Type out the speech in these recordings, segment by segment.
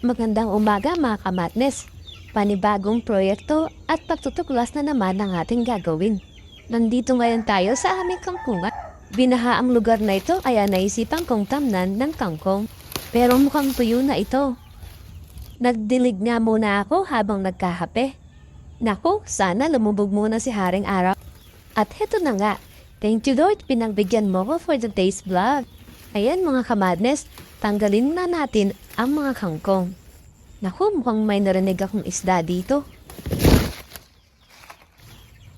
Magandang umaga mga kamatnes. Panibagong proyekto at pagtutuklas na naman ang ating gagawin. Nandito ngayon tayo sa aming kangkungan. Binaha ang lugar na ito kaya naisipan kong tamnan ng kangkong. Pero mukhang tuyo na ito. Nagdilig nga muna ako habang nagkahape. Naku, sana lumubog muna si Haring Araw. At heto na nga. Thank you Lord, pinagbigyan mo ko for today's vlog. Ayan mga kamadnes, tanggalin na natin ang mga kangkong. Naku, mukhang may narinig akong isda dito.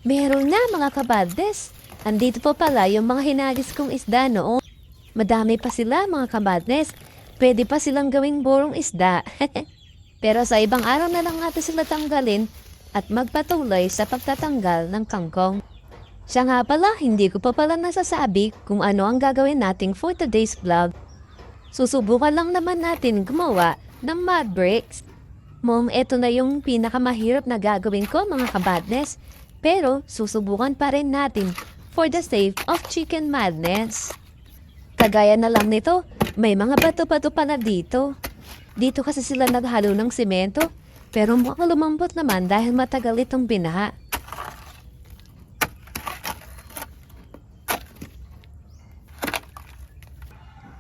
Meron na mga kamadnes. Andito po pala yung mga hinagis kong isda noon. Madami pa sila mga kamadnes. Pwede pa silang gawing burong isda. Pero sa ibang araw na lang natin sila tanggalin at magpatuloy sa pagtatanggal ng kangkong. Siya nga pala, hindi ko pa pala nasasabi kung ano ang gagawin natin for today's vlog. Susubukan lang naman natin gumawa ng mud bricks. Mom, eto na yung pinakamahirap na gagawin ko mga kabadnes. Pero susubukan pa rin natin for the sake of chicken madness. Kagaya na lang nito, may mga bato-bato pa na dito. Dito kasi sila naghalo ng simento. Pero mukhang lumambot naman dahil matagal itong binaha.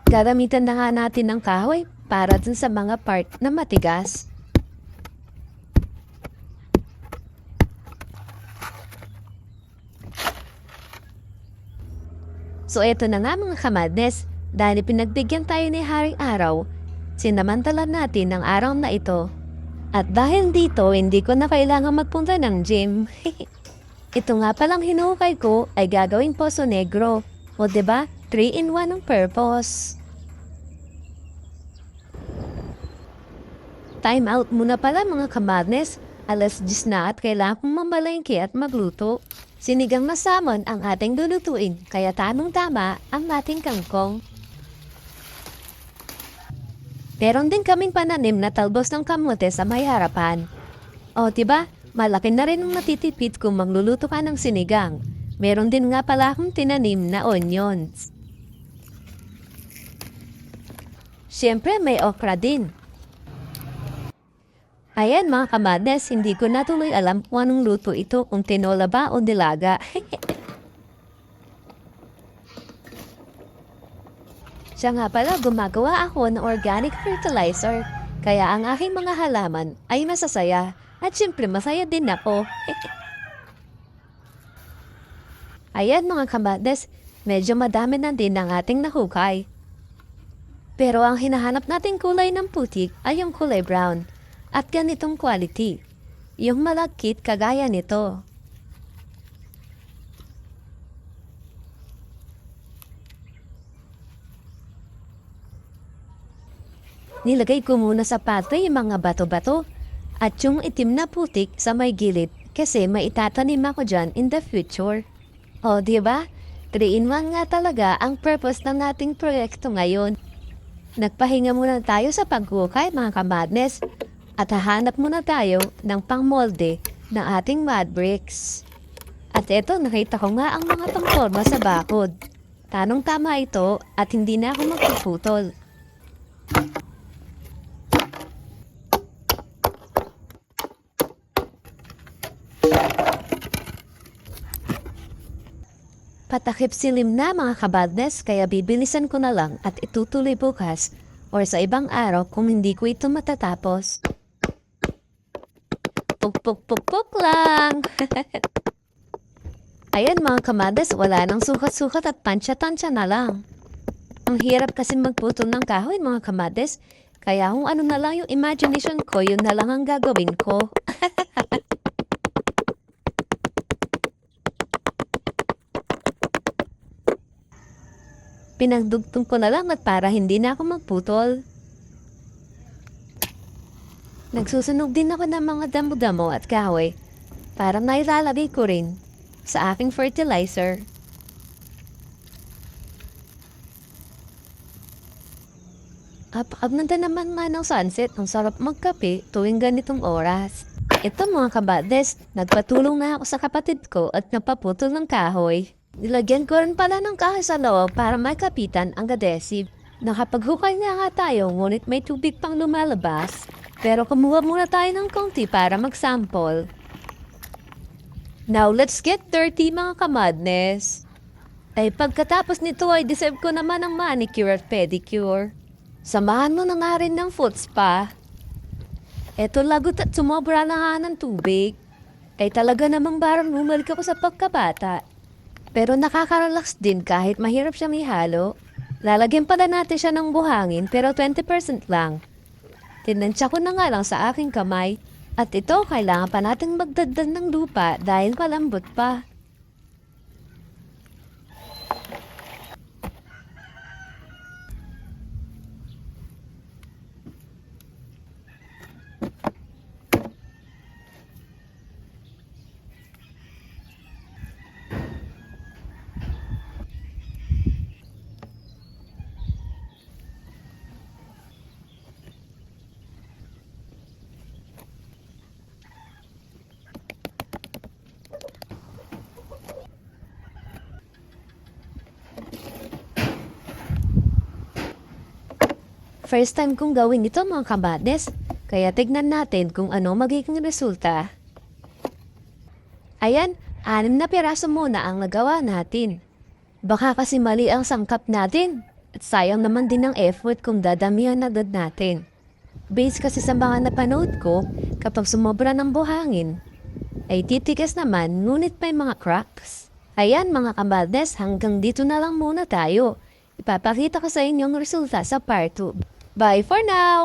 Gagamitan na nga natin ng kahoy para dun sa mga part na matigas. So eto na nga mga kamadnes, dahil pinagbigyan tayo ni Haring Araw, sinamantalan natin ang araw na ito. At dahil dito, hindi ko na kailangan magpunta ng gym. Ito nga palang hinukay ko ay gagawing Poso Negro. O diba? 3-in-1 ang purpose. Time out muna pala mga kamadnes. Alas 10 na at kailangan kong mamalengke at magluto. Sinigang na salmon ang ating lulutuin, kaya tamang-tama ang ating kangkong. Meron din kaming pananim na talbos ng kamote sa may harapan. O diba? Malaki na rin ang matitipid kung magluluto ka ng sinigang. Meron din nga pala akong tinanim na onions. Siyempre may okra din. Ayan mga kamadnes, hindi ko na tuloy alam kung anong luto ito, kung tinola ba o nilaga. Siya nga pala, gumagawa ako ng organic fertilizer. Kaya ang aking mga halaman ay masasaya. At siyempre masaya din ako. Ayan mga kamadnes, medyo madami na din ang ating nahukay. Pero ang hinahanap nating kulay ng putik ay yung kulay brown. At ganitong quality. Yung malagkit kagaya nito. Nilagay ko muna sa pato yung mga bato-bato at yung itim na putik sa may gilid kasi may itatanim ako dyan in the future. O diba? 3-in-1 nga talaga ang purpose ng ating proyekto ngayon. Nagpahinga muna tayo sa paghukay mga kamadnes at hahanap muna tayo ng pangmolde ng ating mud bricks. At eto, nakita ko nga ang mga pangforma sa bakod. Tanong-tama ito at hindi na ako magpuputol. Patakip silim na mga kabadnes kaya bibilisan ko na lang at itutuloy bukas or sa ibang araw kung hindi ko ito matatapos. Puk-puk-puk-puk lang! Ayan mga kamadnes, wala nang sukat-sukat at tansya-tansya na lang. Ang hirap kasi magputol ng kahoy mga kamadnes, kaya kung ano na lang yung imagination ko, yun na lang ang gagawin ko. Pinagdugtong ko na lang at para hindi na ako magputol. Nagsusunog din ako ng mga damo-damo at kahoy para nailalagay ko rin sa aking fertilizer. Apakaganda naman nga ng sunset. Ang sarap magkape tuwing ganitong oras. Ito mga kabades, nagpatulong na ako sa kapatid ko at napaputol ng kahoy. Nilagyan ko rin pala ng kahoy sa loob para may kapitan ang adhesive. Nakapaghukay na nga tayo ngunit may tubig pang lumalabas. Pero kumuha muna tayo ng konti para mag-sample. Now, let's get dirty mga kamadness. Ay pagkatapos nito ay deserve ko naman ng manicure at pedicure. Samahan mo na nga rin ng foot spa. Eto lagot at sumobra na nga ng tubig. Kaya talaga namang parang bumalik ako sa pagkabata. Pero nakaka-relax din kahit mahirap siya may halo. Lalagyan pala natin siya ng buhangin pero 20% lang. Tinansya ko na nga lang sa aking kamay. At ito kailangan pa nating magdagdag ng lupa dahil malambot pa. First time kong gawin ito mga kabades, kaya tignan natin kung ano magiging resulta. Ayan, 6 na piraso muna ang nagawa natin. Baka kasi mali ang sangkap natin, at sayang naman din ang effort kung dadamihan agad natin. Based kasi sa mga napanood ko, kapag sumobra ng buhangin, ay titigas naman ngunit may mga cracks. Ayan mga kabades, hanggang dito na lang muna tayo. Ipapakita ko sa inyo ang resulta sa part 2. Bye for now!